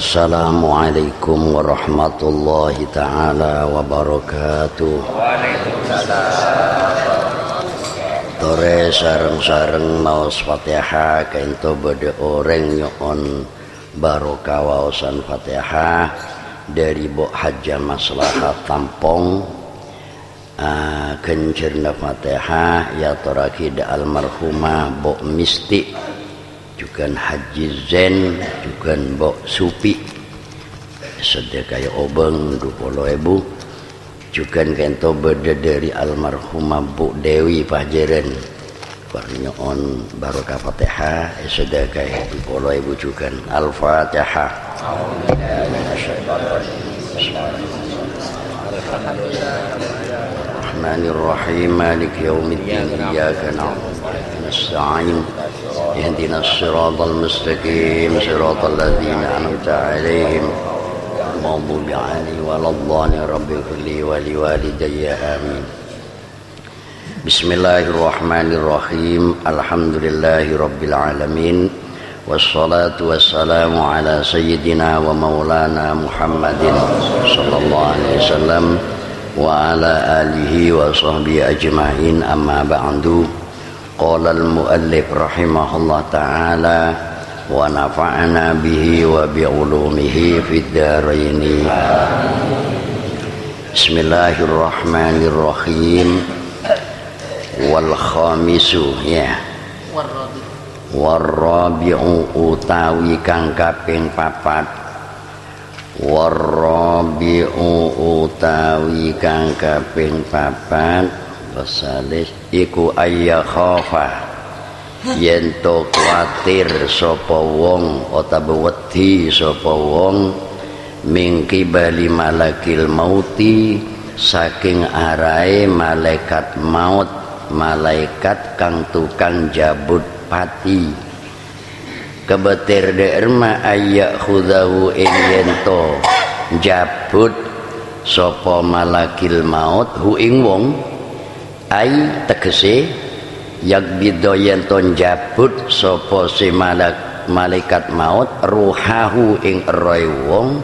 Assalamualaikum warahmatullahi ta'ala wabarakatuh. Tore sareng-sareng maos Fatihah kento bade oreng nyoon barokah waosan Fatihah dari Bok Haja Maslahat Tampong. Kencerna Fatihah ya torakida almarhumah Bok Misti juga Haji Zen juga Bok Supi sedekah obeng 20.000 juga kento beda dari almarhumah Bu Dewi Pajaran warnyoon barokah Fatihah sedekah 20.000 juga. Al-Fatihah. Bismillahirrahmanirrahim. Maliki yaumiddin. Iyyaka na'budu wa iyyaka nasta'in. Ihdinas siratal mustaqim. Siratal ladzina an'amta 'alaihim ghairil maghdubi 'alaihim waladdallin. Rabbighfirli wa liwalidayya. Amin. Bismillahirrahmanirrahim. Alhamdulillahirabbil alamin. Wassalatu wassalamu ala sayyidina wa maulana Muhammadin sallallahu alaihi wasallam wa ala alihi wa sahbihi ajma'in. Amma ba'du. Qala al-muallif rahimahullah ta'ala wa nafa'ana bihi wa bi'ulumihi fid dharaini. Bismillahirrahmanirrahim. Wal khamisu ya warrabi'u utawi kang kaping papat. Warrabi'u utawi kang kaping papat wasalis iku ayya khofa yen to kuatir sapa wong utawa wedi sapa wong mingki bali malakil mauti saking arahe malaikat maut, malaikat kang tukang jabut pati. Kebetir derma ayya khudahu ing yento jabut sapa malakil maut hu ing wong ai tegese yak bidho yento jabut sapa si malaikat maut ruhahu ing roy wong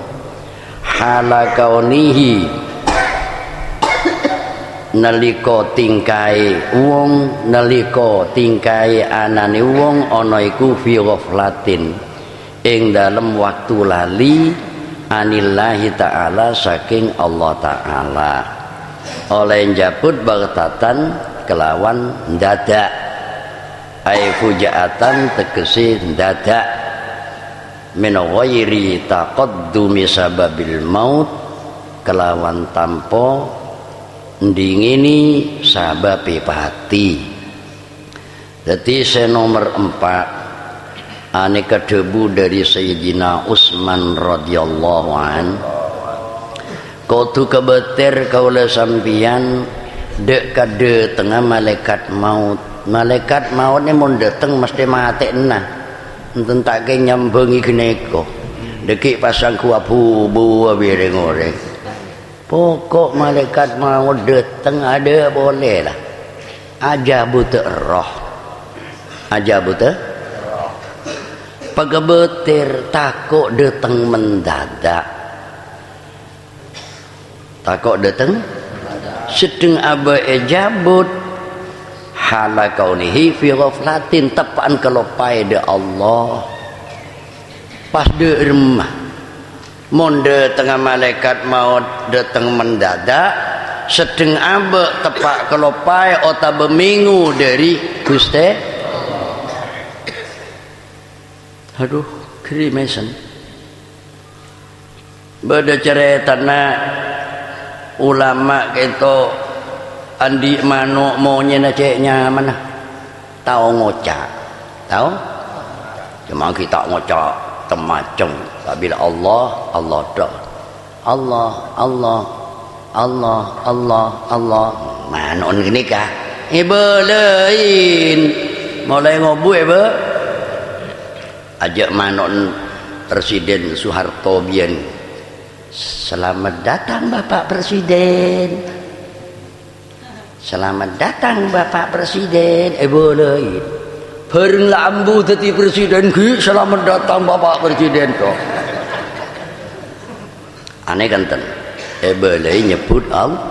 halakaunihi nalika tingkai wong, nalika tingkai anane wong ana iku fi ghaflatin ing dalem waktu lali anillahi ta'ala saking Allah ta'ala oleh njabut baghtatan kelawan dadak ai fujaatan tegese dadak min ghairi taqaddumi sababil maut kelawan tanpa ndingini sabab pati. Jadi saya nomor 4 ane kedebu dari Sayyidina Utsman radhiyallahu an. Kudu kebetir kaula sampian dek kade tengah malaikat maut. Malaikat maut ni mun dateng mesti matekna. Enten tak ke nyambengi geneko. Deki pasang kuapu bu bireng orek. Pokok malaikat mau datang ada boleh lah. Aja buta roh. Aja buta roh. Pagebetir takut datang mendadak. Takut datang sedeng aba ejabut halakaunihi fi ghaflatin tepaan kelopai de Allah. Pas de remah monde tengah malaikat maut datang mendadak sedeng abe tepak kelopai ota bemingu dari Gusti. Aduh krimesan beda ceritana ulama kento andi manuk maunya ceknya mana tahu ngocak tahu cuma kita ngocak temaceng bila Allah dah Allah manon gini kah ibelain mulai ngobu ibe ajak manon Presiden Soeharto biyen selamat datang Bapak Presiden, selamat datang Bapak Presiden ibelain Bareng lambu dadi presiden ki, selamat datang Bapak Presiden kok. aneh kanten boleh nyebut Allah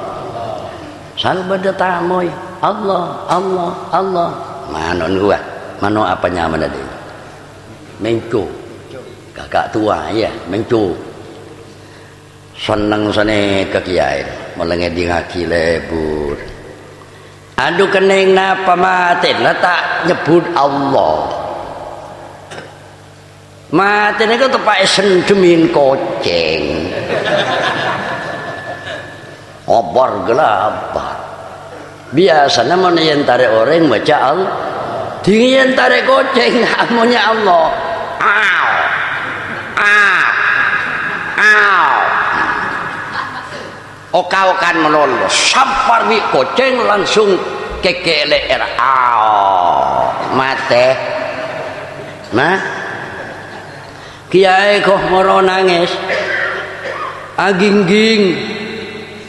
salbada tamoy Allah Allah Allah manon gua mano apanya mana dia mencu kakak tua ya mencu seneng sane ke kiai melenge di ngaki lebur aduh kening napa mati lah tak nyebut Allah mati ni kan tempat sendemin koceng obar gelapar biasanya mana yang tarik orang baca Allah dingin tarik koceng amunya Allah aw aw aw okau kan melolo sampar wi koceng langsung kekele era aw mate nah kiai kok moro nangis agingging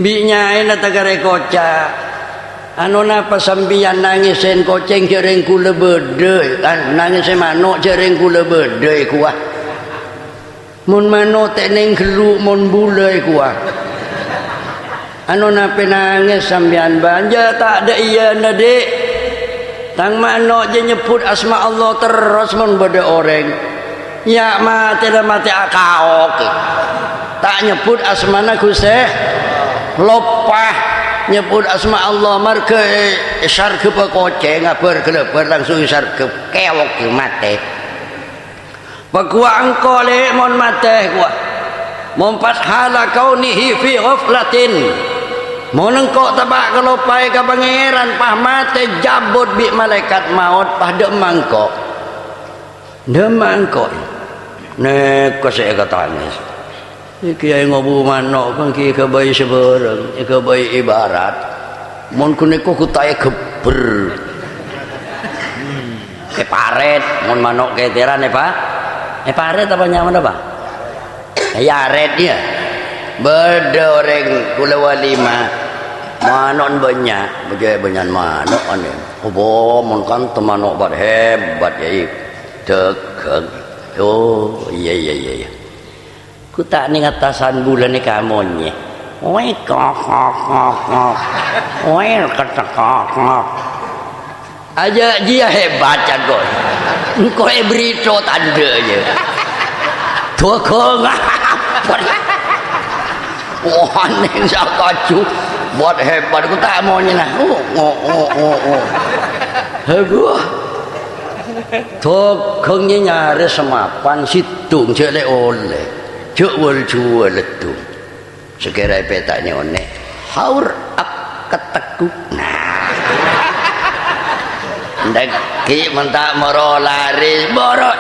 binyai na tagare koca anu napa sambian nangisin koceng jereng kula bedhe kan nangisin manuk jereng kula bedhe kuah mun manuk tek ning geluk mun bulai kuah anu napa nangis sambian banja tak ada iya na dik tang manuk je nyebut asma Allah terus mun bade orang ya mati dah mati akaok tak nyebut asmana Gusti lopah nyebut asma Allah marga sarge pekoceng ngabar gelebar langsung sarge kewok mate pagua engko le mon mate gua mompas hala kaunihi fi ghaflatin mon engko tabak kelopai ka pangeran pah mate jabut bi malaikat maut pah demangko nek kasih katanya kiai ngobu manok kan kiai kebayi seberang kebayi ibarat mon kuneko kutai geber paret mon manok keteran pak paret apa nyaman apa ya rednya berdoreng kula walima manon banyak banyak manok ane obo mon kan temanok bat hebat ya dekeng oh iya ku tak ning atasan bulan ni kamonye oi kok oi ketekok aja dia hebat jago engko berito tanda je tuh kong wah ning sakaju buat hebat ku tak monye nah hebat tuh kongnya nyaris semapan situng cek oleh cek wal jual letung sekira petanya one haur ak ketekuk nah ndak ki mentak moro laris boro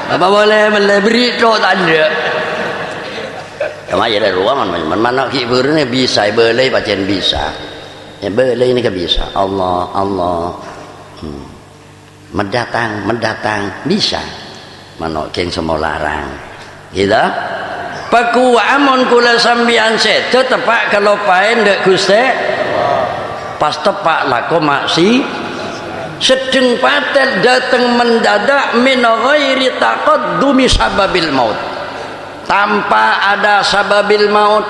apa boleh melebri to tanda kemana ada ruangan mana ki burune bisa boleh pacen bisa ya boleh ini kan bisa Allah mendatang bisa manok keng semua larang gitu paku amon kula sambian seto tepak kalau paen dek Gusti pas tepak lako maksi sedeng patel datang mendadak min ghairi taqaddumi sababil maut tanpa ada sababil maut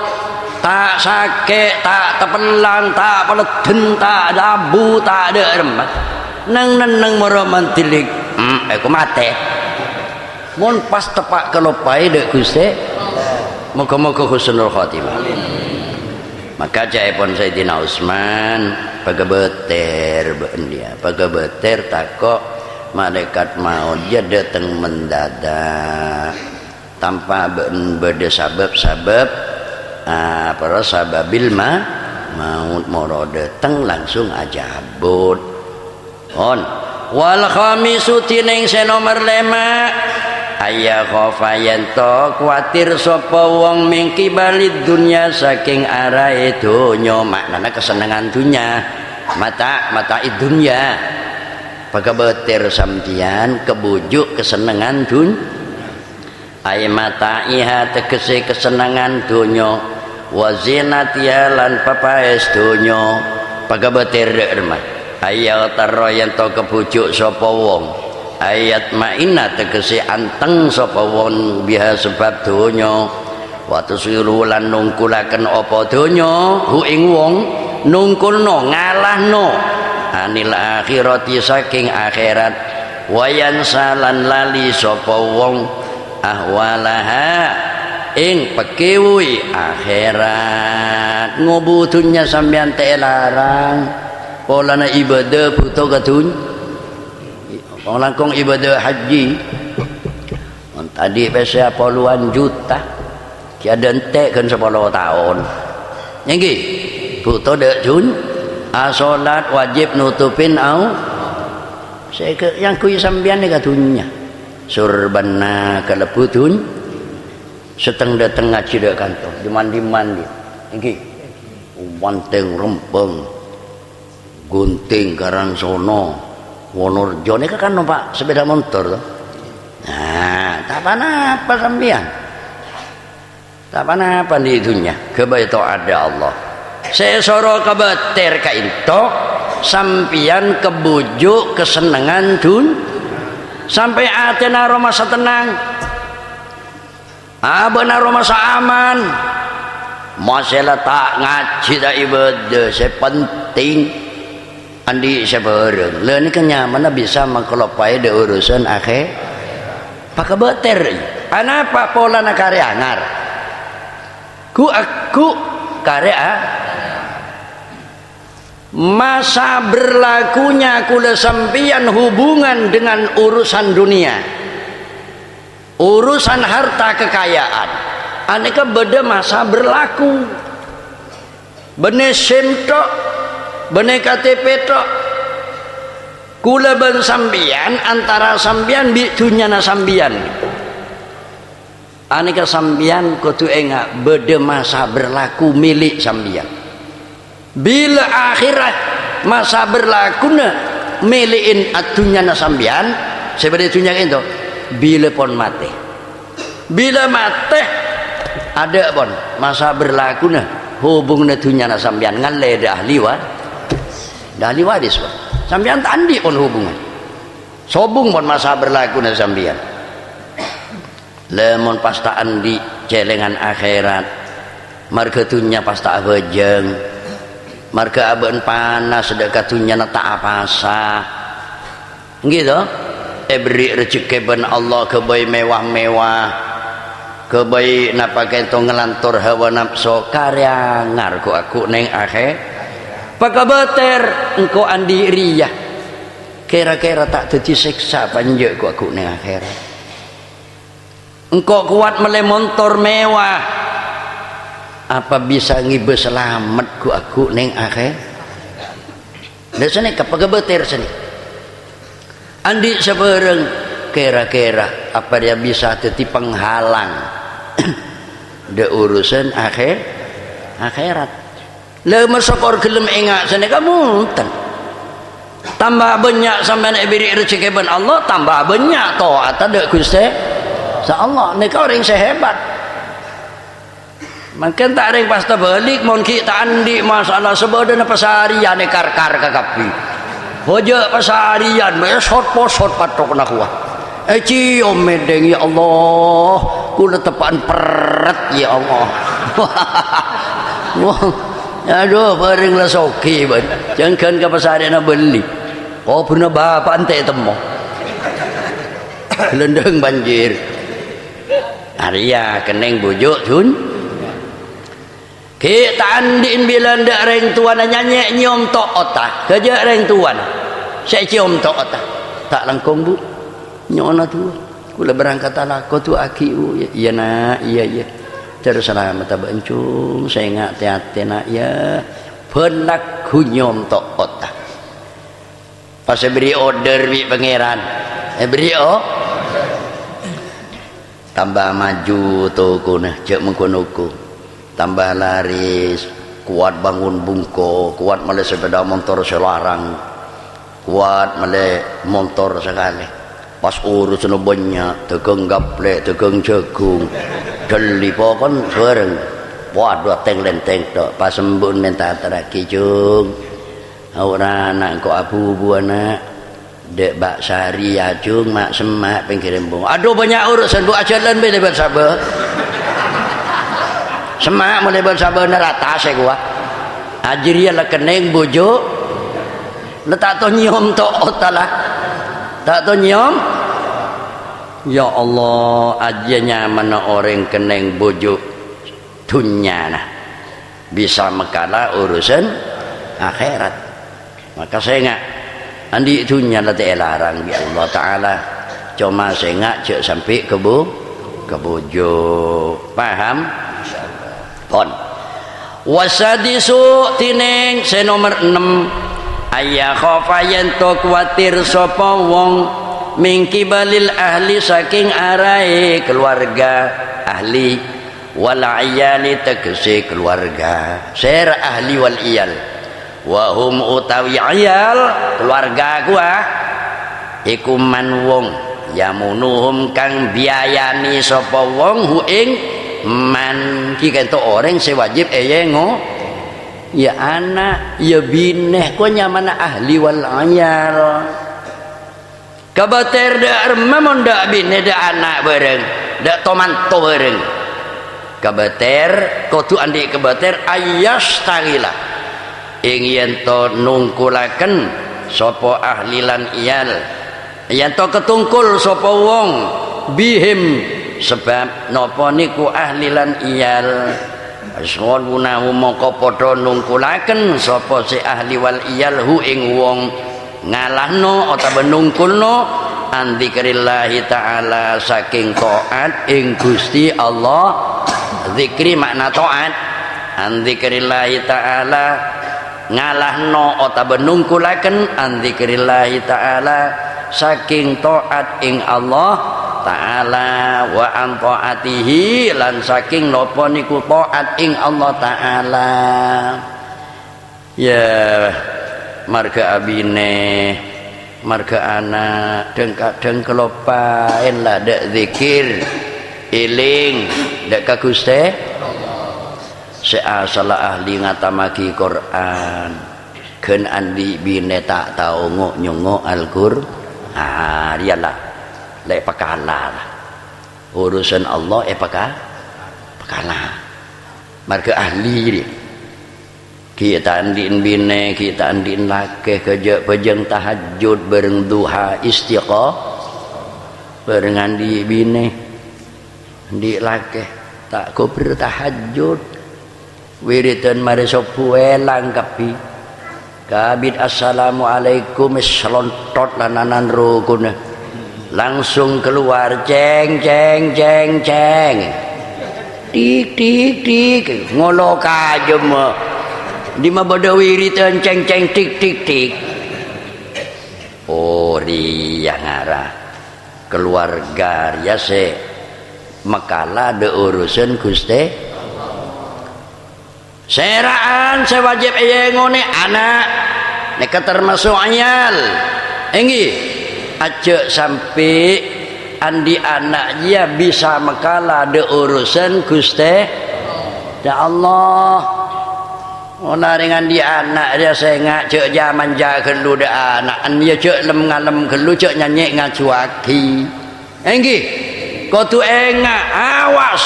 tak sakit tak tepelang tak peleden tak ada abu tak ada remat nang meromantilik aku mati mun pas tepak kelopai dek Gusti moga-moga husnul khotimah maka jaipun Sayyidina Utsman pagabeter dia pagabeter takok malaikat maut dia datang mendadak tanpa berde sabab para sababil maut moro datang langsung ajabut on wal khamisu tining senomor 5 aya khofayanto kuatir sapa wong mingki balid dunya saking arahe donya maknane kesenangan dunya mata dunya pagabeter sampeyan kebujuk kesenangan dunya ay mata iha tegese kesenangan donya wa zinatiha lan papaes donya pagabeter remah aya taro yen to kebujuk sapa wong ayat ma'ina tegese anteng sapa wong biha sebab donya wa tusiru lan nungkulaken apa donya hu ing wong nungkulno ngalahno anil akhirati saking akhirat wayan salan lali sapa wong ahwalaha ing pekewi akhirat ngobutunya sampean teh larang polana ibadah butuh katun langkong ibadah haji tadi pesa puluhan juta kiada entek kan 10 tahun nyengki butuh dek jun salat wajib nutupin au yang kui sampean ni katunya surbana kalebutun seteng dateng ngaji dek kantong dimandi iki wanteng rempeng gunting Karangsono Wonorjo ini kan numpak sepeda motor nah tak apa sampean tak apa di dunia kebaito ada Allah saya soro kebeter kainto sampean kebujuk kesenangan dun sampai atena masa tenang benar masa aman masalah tak ngaji tak ibadah saya penting andi sebareng leun kan nyaman bisa mengkelopai de urusan akhir pakai beter anapa pola na karya angar aku karya masa berlakunya kula sampian hubungan dengan urusan dunia urusan harta kekayaan aneka beda masa berlaku bener SIM tok bener KTP tok kula ban sambian antara sambian bitunya na sambian aneka sambian kudu enggak beda masa berlaku milik sambian bila akhirat masa berlaku na milikin atunya na sambian seperti itunya itu bila pon mati bila mati ada pon masa berlaku na hubung natunya na sambian ngalle dah liwadis pon sambian tandi pon hubungan sobung pon masa berlaku na sambian lemon pasta andi celengan akhirat margatunya pasta abejeng marga aben panas sedekatunya na tak apasa gitu beri rezeki ben Allah kebaik mewah-mewah kebaik napa kento ngelantur hawa nafsu karya ngarku aku neng akhir pakabater engkau andi riyah kira-kira tak tersiksa panjang aku neng akhir engkau kuat melemontor mewah apa bisa ngibe selamat ku aku neng akhir dan sini kapakabater sini andi sebereng kira-kira apa dia bisa jadi penghalang de urusan akhirat le masakor gelem engak sana kamu tambah banyak sampean beri rezeki ben Allah tambah banyak taat ada Gusti sa Allah nek orang sehebat makin tak ring pas balik mon kita andi masalah sebodana pasarian kar-kar kakapi hoja pasarian me shot patok nak kuah cium medeng ya Allah kula tepan peret ya Allah wah aduh bareng lah soki ban jangan ke pasarian beli oh bener bapak ente temo lendeng banjir Arya keneng bujuk jun kita andin bila ndak reng tuan nyanyi nyom tok otak kerja reng tuan saya cium tok otak tak langkong bu nyona tu kula berangkat ala kau tu aki iya nak iya terus selamat bencung saya ngak teate nak ya penak kunyom tok otak pas beri order bi pangeran beri tambah maju toko nah cek mengkonoku tambah laris kuat bangun bungko kuat male sepeda motor selarang kuat male motor sekali pas urus no banyak tegang gaple tegang jagung deli pokon sereng waduh teng lenteng tok pas sembun minta teraki jung ora anak kok abu buana dek bak sari acung mak semak pengkirim bung aduh banyak urusan bu ajalan be lebar sabar semak mulai bersabar nerata saya gua ajriya la keneng bojo letak to nyium to otalah tak to nyium ya Allah ajanya mana orang keneng bojo dunya nah bisa mekala urusan akhirat maka saya enggak andi dunya la larang bi Allah taala cuma saya enggak cek sampai ke bojo paham pon wasadisu tineng se nomor 6 ayya khafa yen to kuatir sapa wong mingkibalil ahli saking arae keluarga ahli wal ayali tegese keluarga ser ahli wal iyal wa hum utawi ayal keluarga gua iku man wong yamunuhum kang biayani sapa wong hu ing man ki kento orang sewajib eyengo ya anak ya bineh ko nyamana ahli wal ayal kabater da remamon da bineh da anak bareng da tomanto bareng kabater kudu andi kabater ayas tagila ing yen to nungkulaken sapa ahli lan iyal yen to ketungkul sapa wong bihim sebab napa niku ahli lan iyal asron gunahu mongko padha nungkulaken sapa si ahli wal iyal hu ing wong ngalahno utawa nungkulno an dzikrillahi taala saking taat ing Gusti Allah zikri makna taat an dzikrillahi taala ngalahno utawa nungkulaken an dzikrillahi taala saking taat ing Allah Ta'ala wa an ta'atihi lan saking napa niku taat ing Allah Ta'ala ya marga abine marga anak deng kelopain lah dek zikir iling dek kaguste seasala ahli ngatamaki Quran gen andi bine tak tau nyongo Al-Qur'an riyalah lek pakala urusan Allah pakala marga ahli kita andin bine kita andin lake kerja pejeng tahajud bareng duha istiqah bareng andi bine andi lake tak ko bertahajud wiridan mare sopuwe langkapi kabid assalamualaikum selontot lananan rukun langsung keluar ceng ceng ceng ceng tik tik tik ngolok aja mah di mah badawi wiritan ceng ceng tik tik tik oh dia ngarah keluarga ya se makalah de urusan Gusti seraan sewajib aya ngone anak nek termasuk anyal enggi aja sampai andi anak dia bisa makalah de urusan Gusti ya Allah ona dengan di anak dia sengak cek zaman jaga lu de anak dia cek lem ngalem gelu cek nyanyi ngacuaki enggi kau tu enga awas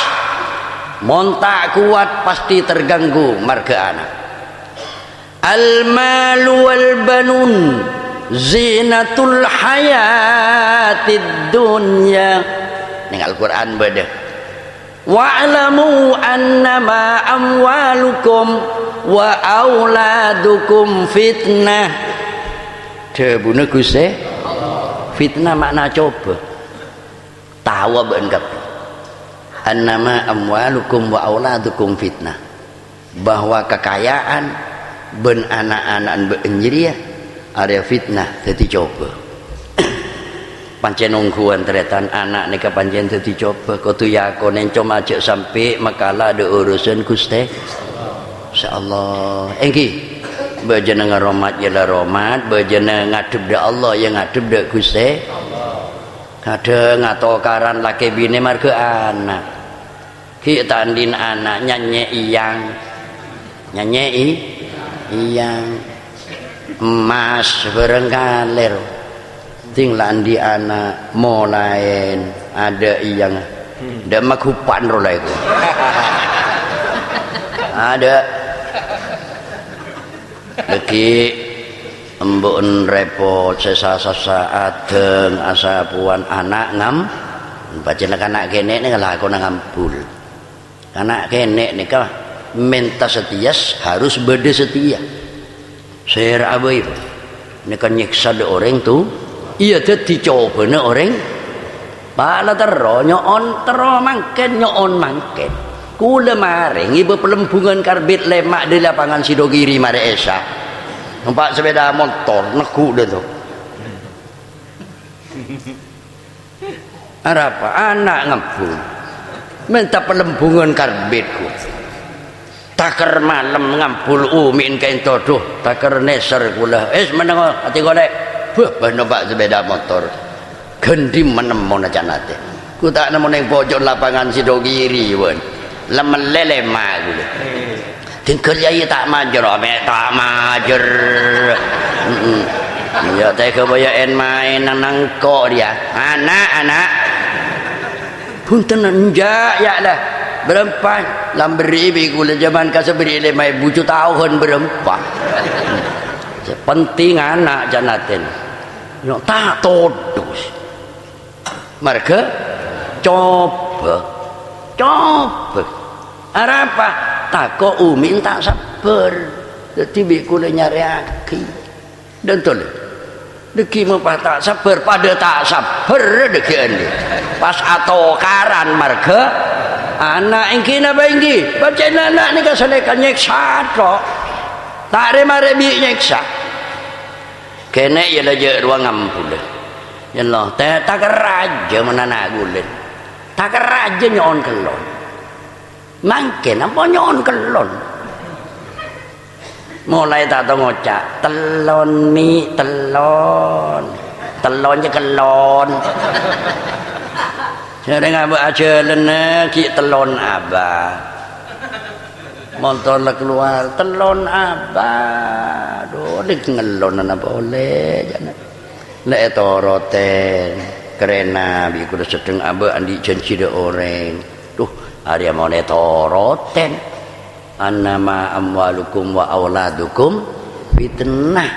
montak kuat pasti terganggu marga anak al malu wal banun zinatul hayatid dunya ning Al-Qur'an beda wa'lamu annama amwalukum wa auladukum fitnah debune Gusti fitnah makna coba tahu ben kap annama amwalukum wa auladukum fitnah bahwa kekayaan ben anak-anak ben njriya area fitnah jadi coba pancen nungguan teretan anak nika pancen jadi coba kudu yakonen cuma aja sampai makalah ada urusan Gusti insyaallah engki bejeneng rahmat ya la rahmat bejeneng ngadep da Allah yang ngadep da Gusti kadang ngatokaran laki bini marga anak kita andin anak nyanyi iyang emas bareng kaler tinglan di anak mulai ada yang ada makupan rolai ku ada lagi embun repot sesa-sesa adeng asa puan anak ngam baca anak kene ni kalau aku ngampul anak kene ni kah minta setia harus berde setia saya abai ini kan nyiksa de orang tu iya tu dicoba ne orang pala tero nyoon tero mangken nyoon mangken kula maring ibu pelembungan karbit lemak di lapangan Sidogiri mare esa nampak sepeda motor neku dah tu apa anak ngampun minta pelembungan karbitku takar malam ngampul umin kain todoh takar neser kula menengok hati golek nampak sepeda motor gendi menemon aja nate ku tak nemu neng pojok lapangan Sidogiri wen lemen lele magu tinggal yai tak majer tak majer ya teh kebayaan main nang kok dia anak punten enjak ya lah berempat lamberi bi kula zaman ka seberi 5.000 tahun berempat penting anak janaten yo tak todus mereka coba apa tak kok umi tak sabar jadi bi kula nyari aki dan tole deki mempah tak sabar pada tak sabar deki ande pas atau karan marga anak ingki napa ingki baca anak ni kasalekan nyeksa tok tak rema-remi nyeksa kene ya je ruang ngampul ya Allah tak raja menana gulen tak raja nyon kelon mangken apa nyon kelon mulai tak tahu ngocak telon mi telonnya kelon sering abah aja lena ki telon abah motor lah keluar telon abah doh dik ngelon apa boleh jangan le toroten kerena bi kuda sedeng abah andi janji de orang tuh hari mau ne toroten annama amwalukum wa auladukum fitnah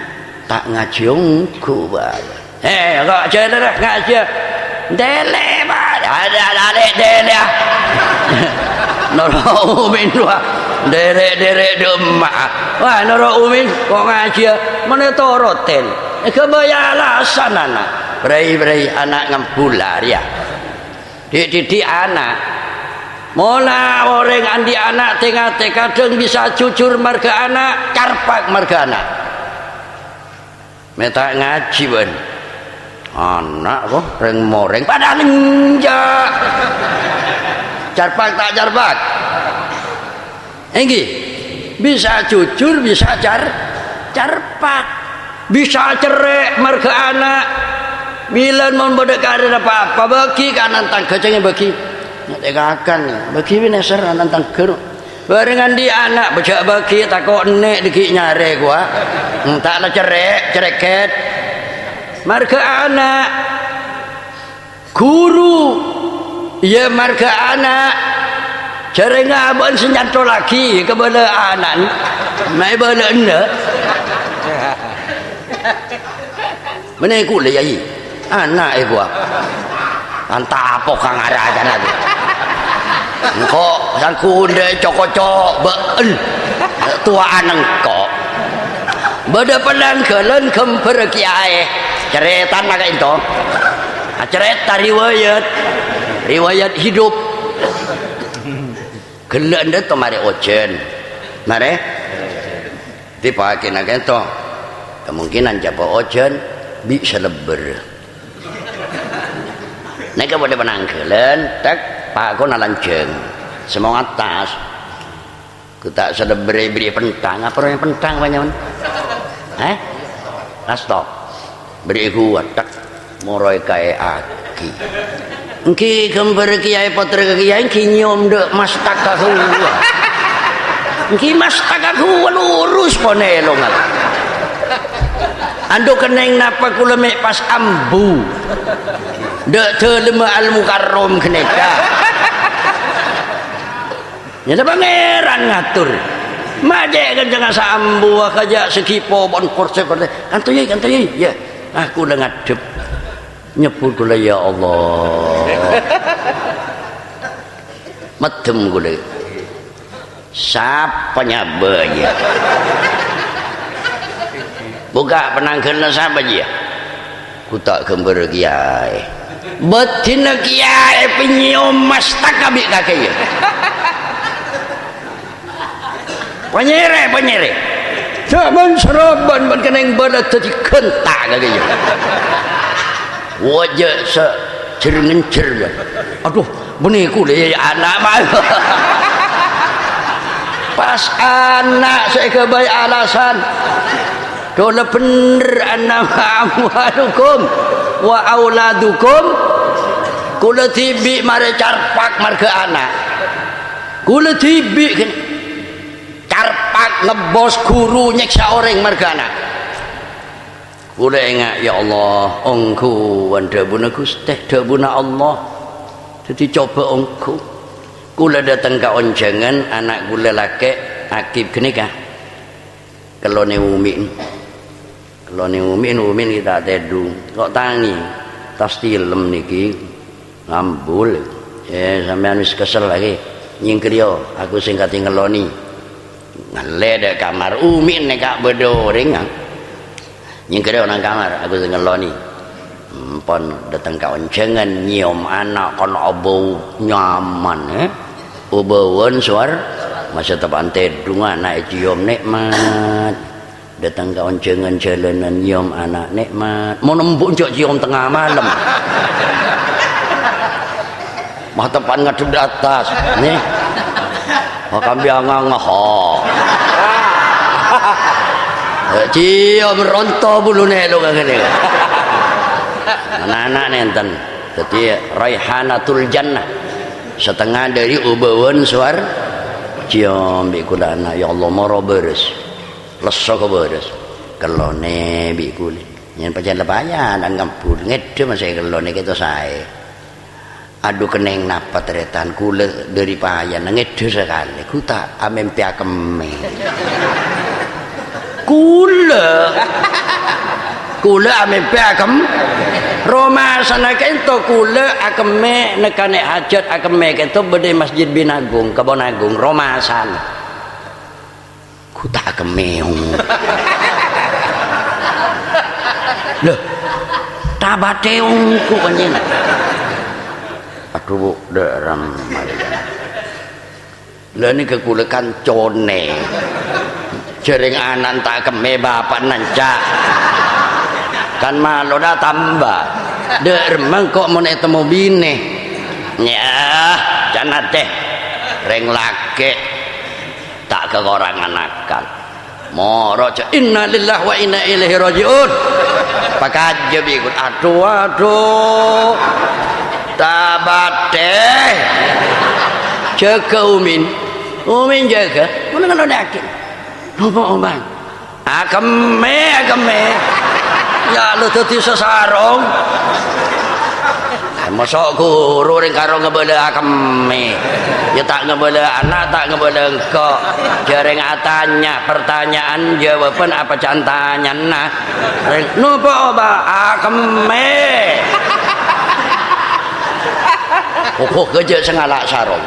tak ngajungku bal kok jere ngaji dele bal ada dele noro umin dua derek demak wah noro umin kok ngaji mana toroten kebayalasan anak berai anak ngampular ya didik anak mola orang andi anak tengah kadang bisa jujur marga anak carpak marga anak meta ngaji ben anak kok reng moreng pada lenjak carpak tak carpak enggi bisa jujur bisa carpak bisa cerai marga anak bila mau berdekatan apa-apa bagi kanan tangga jangan bagi akan bagi neser nantang ker barengan di anak bejak bagi takut nek diki nyare gua tak lah cereket marga anak guru ya marga anak cari ngabon senjata lagi kepada anak mai bala enda mana ku le yai anak gua anta apa kang arah jana tu engkau sangku de cocok been tua anang kok beda pelan kelen kemper kiai ceretan nak itu cerita riwayat hidup kelen de to mare ojen mare dipakai nak itu kemungkinan japa ojen bisa leber nek boleh penangkelen tak pak ko nalanjeng semua atas kita sudah beri pentang apa yang pentang banyak stop beri gua tak moroi kae aki engki gambar kiai potre kiai kinyom de mas takaku engki mas takaku lurus ponelong ando keneng napa kula mek pas ambu dek telema al mukarrom keneka nya pangeran ngatur maje kan jangan sambu kaja sekipo bon korse kantoy ya aku udah ngadep nyebut kula ya Allah medem kula siapa nyabanya buka penangkeun siapa dia ku tak gember kiai betina kiai penyium mas takabi kakek penyere zaman seraban ban keneng badat tadi kentak kakek wajah cer-ngencer aduh benih ku deh anak mah pas anak saya kebaik alasan dola bener anak amwalukum wa auladukum kula tibi mare carpak marga anak kula tibi kan carpak ngebos guru nyeksa orang marga anak kula ingat ya Allah engku wanda buna Gusti dabuna Allah jadi coba engku kula datang ke onjangan anak kula laki akib kenikah kelone umin kita tedung kok tangi tas tilem niki ngambul sampean wis kesel lagi nyingkir yo aku sing kate ngeloni ngelede kamar umin nek gak bedoring nyingkir nang kamar aku sing ngeloni pon datang ke oncengan nyium anak kon obau nyaman ubauan suar masa tepan tedung anak cium nikmat datang ke oncengan jalanan nyium anak nikmat mau nembuk cok cium tengah malam mah tepan ngadep di atas nih makam biang ngah cium ronto bulu nelo ngene anak-anak nenten jadi raihanatul jannah setengah dari ubauan suar cium bikula anak ya Allah moro beres leso ke beres kelone bikula yang pacar lepayan dan ngampur ngede masih kelone kita saya aduh keneng napa teretan kula dari payan ngede sekali kuta amen piakeme kula amen piakem Roma sana kento kula akeme nekane hajat akeme kento bede Masjid Binagung Kebon Agung Roma sana ku tak akeme loh tabateung ku panjen aduh bu deram lha niki kula kancone jering anak tak akeme bapak nancak kan malu dah tambah dermang kok mau temu bine ya jangan teh reng laki tak kekorangan akal moro inna lillahi wa inna ilaihi rajiun pakai aja ikut aduh tabate jaga umin jaga mana kalau yakin lupa omang akeme ya lu dadi sesarong mosok guru ring karo ngebela akeme ya tak ngebela anak tak ngebela engkau jareng atanya pertanyaan jawaban apa cantanya nah nopo oba akeme kok gejek sengalak sarong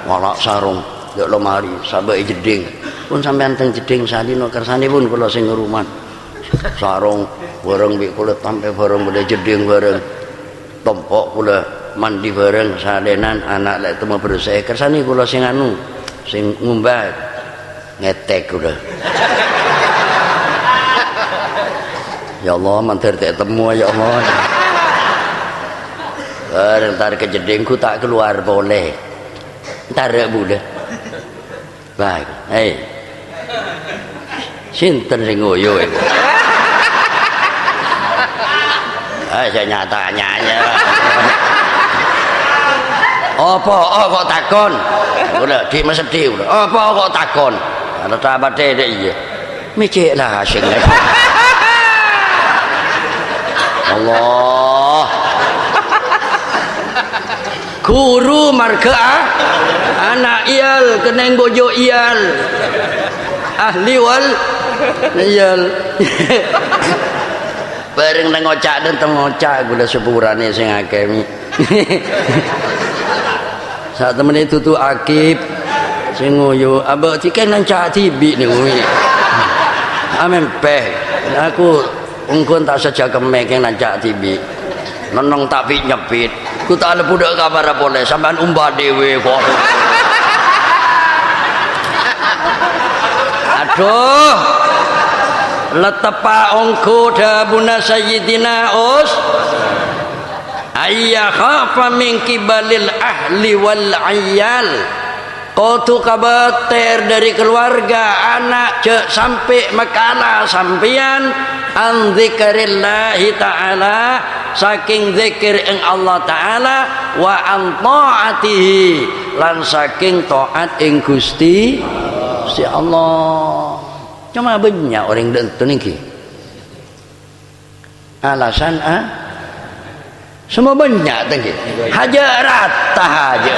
ngalak sarong yo lemari sabai jeding pun sampean teng jeding salino kersane pun kula sing ngruman sarong bareng bik kula tampe bareng boleh jeding bareng tompok kula mandi bareng sadenan anak lek temu bersih kersane kula sing anu sing ngumbah ngetek kula ya Allah mantir tak temu ya Allah bareng tarik ke jedingku tak keluar boleh tarik budak baik sinten sing ngoyo iku saya nyatanya apa kok takon udah di sedih udah apa kok takon ada sahabat dek iya micik lah sing Allah guru marga anak iyal keneng bojo iyal ahli wal iyal bareng nang ngocak dan tengocak gula sepurane sing akeh saat temen itu tuh akib sing nguyu abang tiken nang cak tibi nih umi amen peh aku ungkun tak saja kemek yang nang cak tibi nonong tapi nyepit ku tak ada budak kabar boleh sampean umbah dewe kok aduh letepa ongko dabuna sayyidina us ayya khafa min kibalil ahli wal ayyal qatu kabater dari keluarga anak sampai makalah sampean an zikrillahi ta'ala saking zikir ing Allah ta'ala wa an ta'atihi lan saking taat ing Gusti Allah. Cuma banyak orang itu niki alasan semua banyak tinggi haja rata haja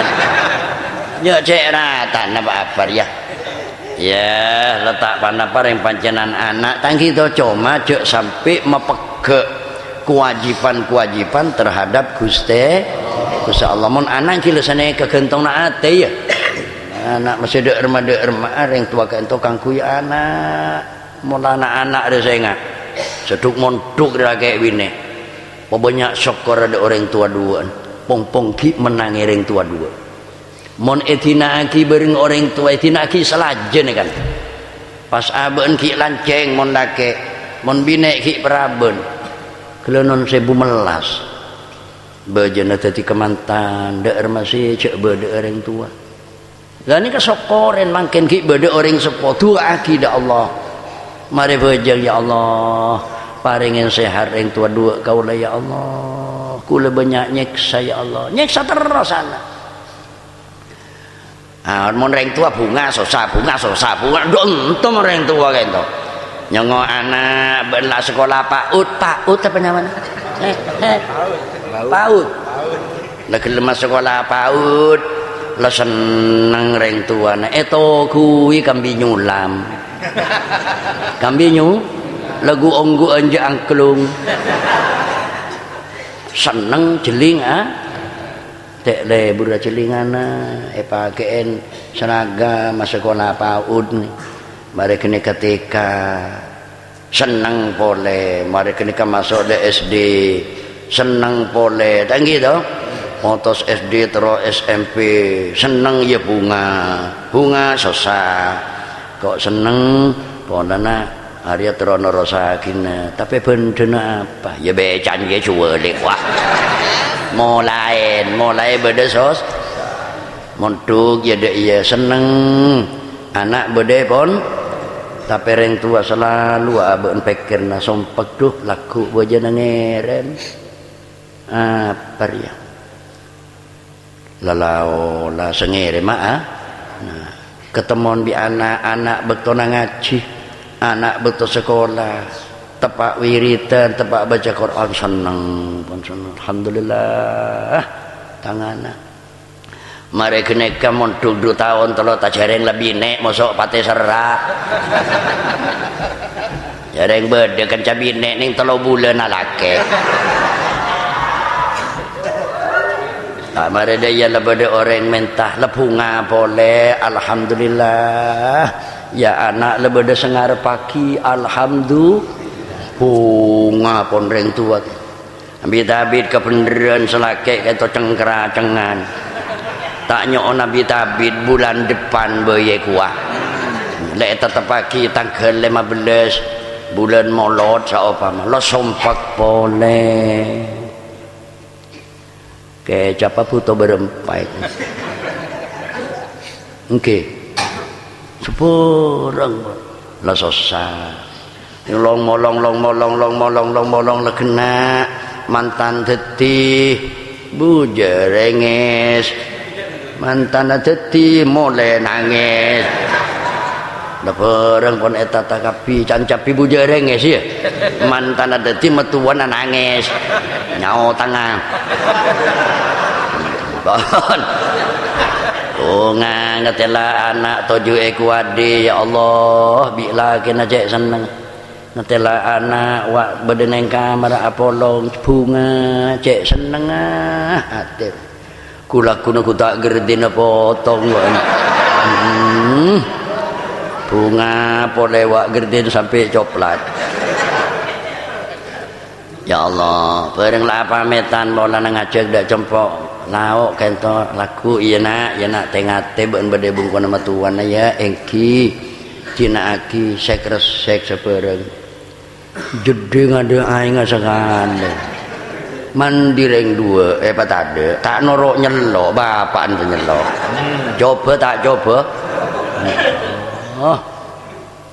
ya cek rata apa ya ya letak panapar yang pancenan anak tangki itu cuma cek sampai mepeke kewajiban terhadap Gusti Allah mon anak kilo sana kegentong na ate ya anak masih dek remaja yang tua kan tukang kuy anak mula anak ada saya ingat seduk monduk dia kayak wine banyak syukur ada orang tua dua pong ki menangi orang tua dua mon etina aki bering orang tua etina aki selajen kan pas aben ki lanceng mon dake mon bine ki peraben kelonon sebu melas bejana tadi kemantan dek masih cek bede orang tua lah ni kesokoren makin ki bede orang sepotu akidah Allah mari bejang ya Allah paringin sehat yang tua dua kaulah ya Allah kula banyak nyeksa ya Allah nyeksa terus anak mon orang tua bunga sosa entum orang tua kayak itu nyongo anak belah sekolah PAUD apa namanya PAUD lagi lemah sekolah PAUD lah seneng orang tua nah itu kui kambi nyulam kambi nyu lagu onggu anja angklung seneng jeling tek le bura jelingana pakaian seragam sekolah PAUD nih mari kini ketika seneng boleh mari kini masuk di SD seneng boleh tanggi toh motos SD terus SMP seneng ya bunga sosa kok seneng pondana Arya terono rosakina tapi bendena apa ya becan ya cuwelek wah mulai beda sos montuk ya dek iya seneng anak beda pon tapi orang tua selalu aben pikir na sompek duh laku bojana ngeren apa ya lalau la sengere nah ketemuan bi anak betul ngaji anak betul sekolah tepak wiritan tepak baca Quran seneng alhamdulillah tangana mari kena kamu 2 tahun telo tak jareng lebih nek mosok pate serak jareng bede kan cabine ning 3 bulan alake mari dia lebih orang mentah lebunga boleh alhamdulillah ya anak lebih sengar pagi alhamdulillah bunga pon reng tua Nabi kebenaran selake itu cengkeracengan tak nyok Nabi Tabid bulan depan bayi kuah lek tetap pagi tanggal 15 bulan molot saopama lo sompak boleh ke siapa puto berempat oke sepurang lo sosah long molong lekena mantan deti buja renges mantan deti mulai nangis Lepereng pun eta takapi cancapi bujereng ya sih. Mantan ada ti metuan nangis. Nyao tangan. Bon. Bunga ngetela anak 7 ekor ade ya Allah bila kena cek seneng. Ngetela anak wak bedeneng kamar apolong bunga cek seneng hati. Kula kuno ku tak gerdina potong bunga polewak gerdin sampai coklat. Ya Allah bareng lah pametan bola ngajak dak cempok lauk kento laku iya nak tengate ben bade bungkun nama tuan ya engki cina aki sek resek sepereng jeding ada aing sekali mandireng dua patade tak norok nyelo bapak ente nyelo coba tak coba oh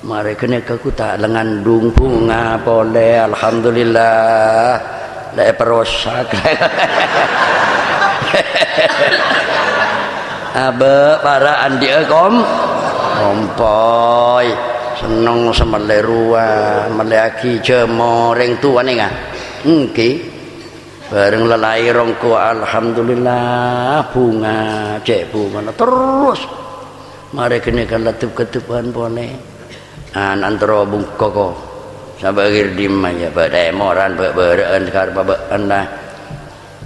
mari kena aku tak lengandung bunga boleh alhamdulillah le perosak abe para andi kompoy seneng semelerua meleaki cemoreng tuan ingat engki bareng lelai rongko alhamdulillah bunga cek bunga terus mari kena kan letup-ketupan boleh antara bungkoko sampai girdim aja badai moran beraan karba anda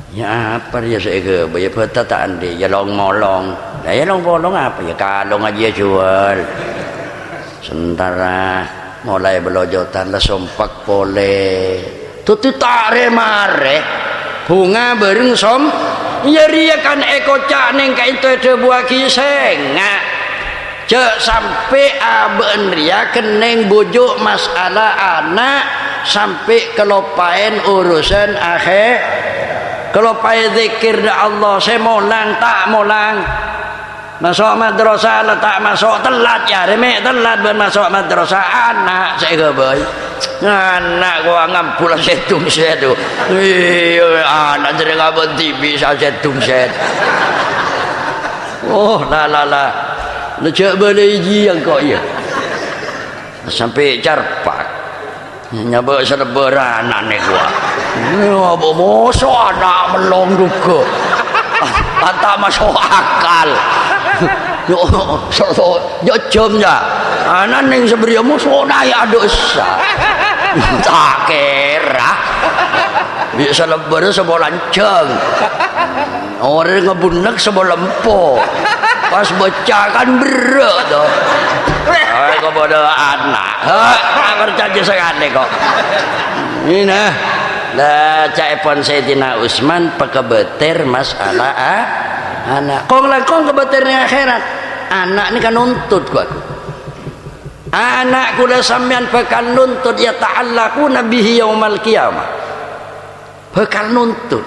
ya apa dia saya ke bayar peta tak andi ya long molong nah ya long molong apa ya kalong aja jual sementara mulai belojotan lah sompak boleh tutu tare mare bunga bareng som ya ria kan ekocak neng kain itu buah kisengak cek sampai aben ria keneng bujuk masalah anak sampai kelopain urusan akhir kelopain zikir da Allah saya molang tak molang masuk madrasah lah tak masuk telat ya remek telat masuk madrasah anak saya gebay anak gua ngampul setung saya tu anak jadi ngabon TV saya setung saya oh la lecek beleji yang kau ya sampai carpak nyabak selebaran anak gua apa mosok anak melong duka tak masuk akal yo jom ya anak neng sebria mosok daya dosa tak kira bisa lebaran sebuah lancang orang ngebunek sebuah lempo pas baca kan berat tuh kepada anak kerja sekali kok ini nah lah caipon Sayyidina Utsman pekebeter masalah anak kong kebeternya akhirat anak ini kan nuntut ku aku anak kuda sampean bakal nuntut ya ta'allaquna bihi yaumal qiyamah bakal nuntut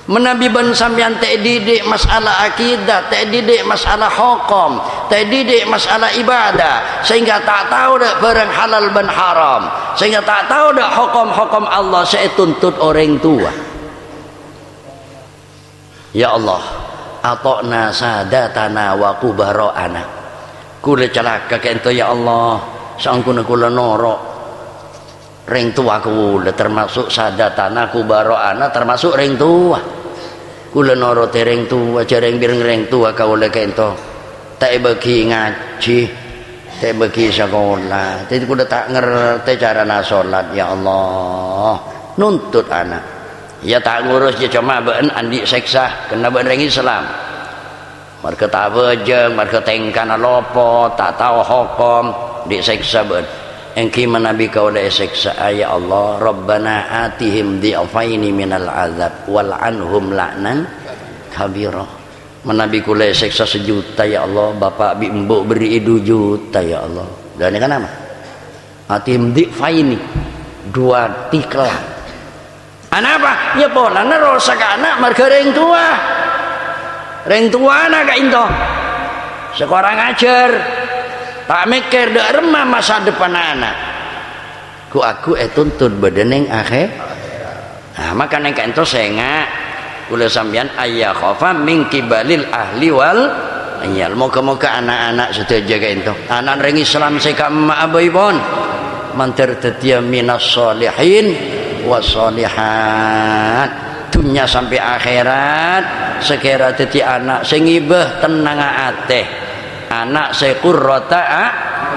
menabi ban sampean tak didik masalah akidah tak didik masalah hukum tak didik masalah ibadah sehingga tak tahu dak barang halal dan haram sehingga tak tahu dak hukum-hukum Allah saya tuntut orang tua ya Allah atokna sadatana wa kubara'ana kula celaka kento ya Allah sangkuna kula norok ring tua kula termasuk sadatana kubara'ana termasuk ring tua kula norok ring tua jareng bireng ring tua kula kento tak bagi ngaji tak bagi sekolah jadi kula tak ngerti cara salat ya Allah nuntut anak ya tak ngurus je cuma ben andi seksa kena ben ring Islam mereka tak bejeng mereka tengkan lopo tak tahu hukum diseksa ben engki menabi kau dah seksa ya Allah Rabbana atihim di'afaini minal azab wal anhum la'nan kabira menabi kau dah seksa 1 juta ya Allah bapak bimbo beri 2 juta ya Allah dan ini kan apa atihim di'afaini 2 tiklah anak apa ya pola nerosak anak mereka ring tua anak kak into sekarang ngajar tak mikir dak remah masa depan anak ku aku tuntut bedeneng akhir nah maka neng kak into senga kula sampeyan ayya khafa min kibalil ahli wal iya moga-moga anak-anak sudah jaga itu anak ring Islam seka emak abaipun mantir tetia minas solihin wasolihat dunia sampai akhirat sekira teti anak sing ibah tenang ate anak sekurrota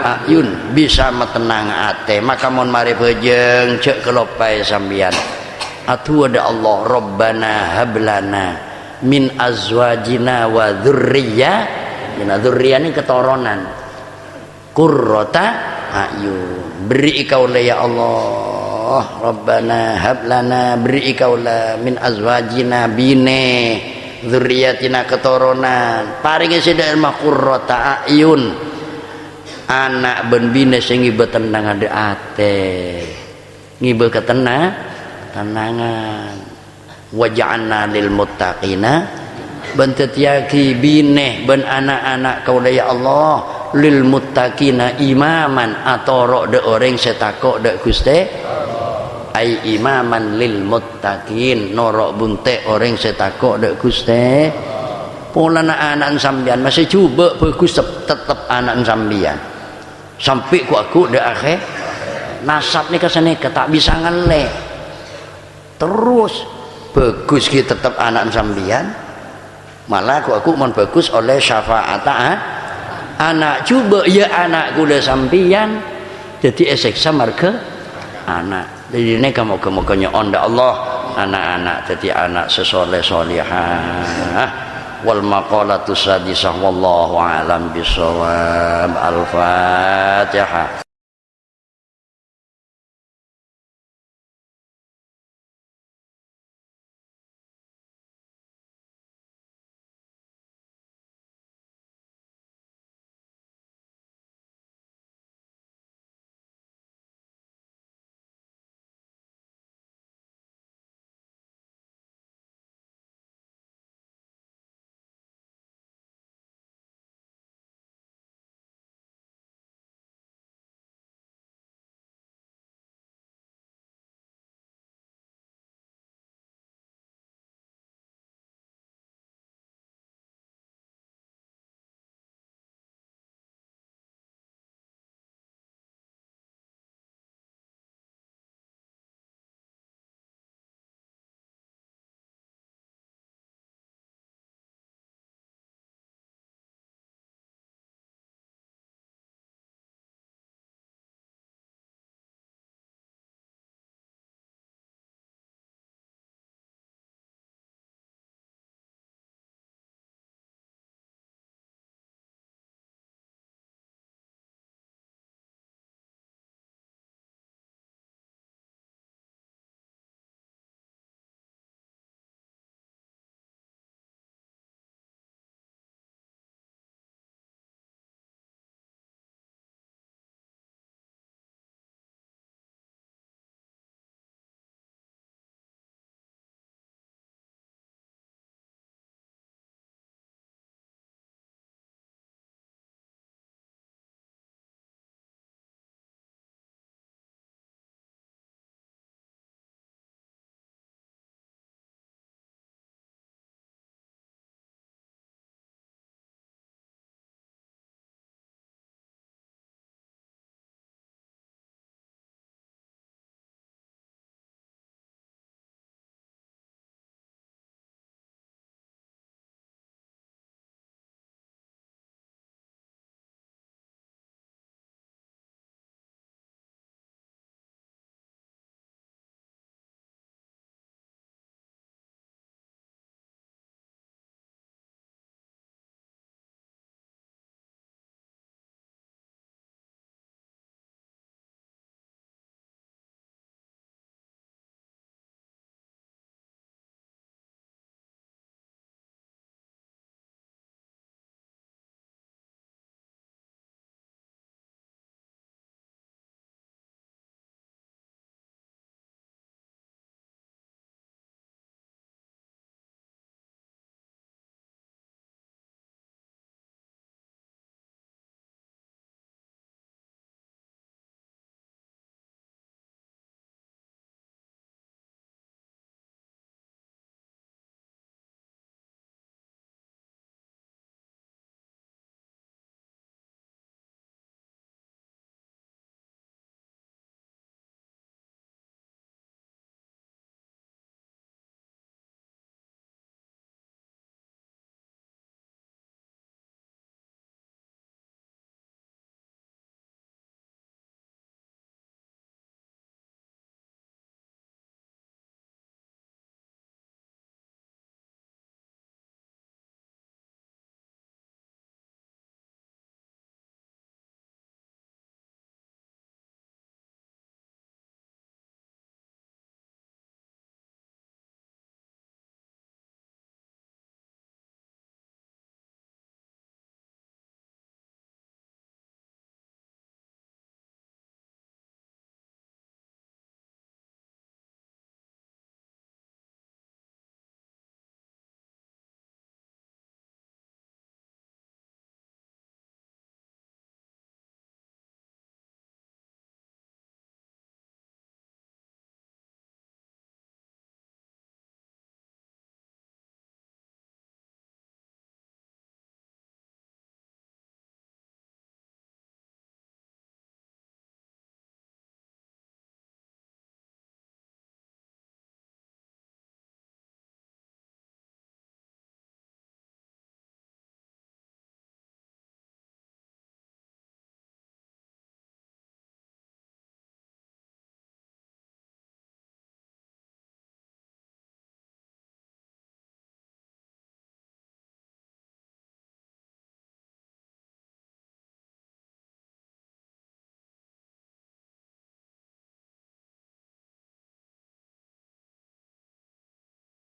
ayun bisa metenang ate maka mon mari bejeng cek kelopai sambian atu ada Allah Rabbana hablana min azwajina wa dzurriyyah ini keturunan qurrata ayun beri kaula ya Allah Rabbana hablana beri kaula min azwajina bine dzurriyyatina keturunan paringi sedaya mah qurrata ayun anak ben bine sing ieu tenang ade ate ngibeu ketenangan waja'alna lil muttaqina ben tetiaki bine ben anak-anak kaula ya Allah lil muttaqina imaman atoro de orang setakok de Gusti ai imaman lil muttaqin norok bunte orang setakok de Gusti pola anak sambian masih coba bagus tetap anak sambian sampai ku aku de akhir nasab ni kesana tak bisa ngelek terus bagus kita tetap anak sambian malah aku mon bagus oleh syafaat anak coba ya anak kuda sampian jadi esek samarga anak jadi ini kamu onda Allah anak-anak jadi anak sesoleh solihah wal maqalatu sadisah wallahu alam bisawab al-fatihah.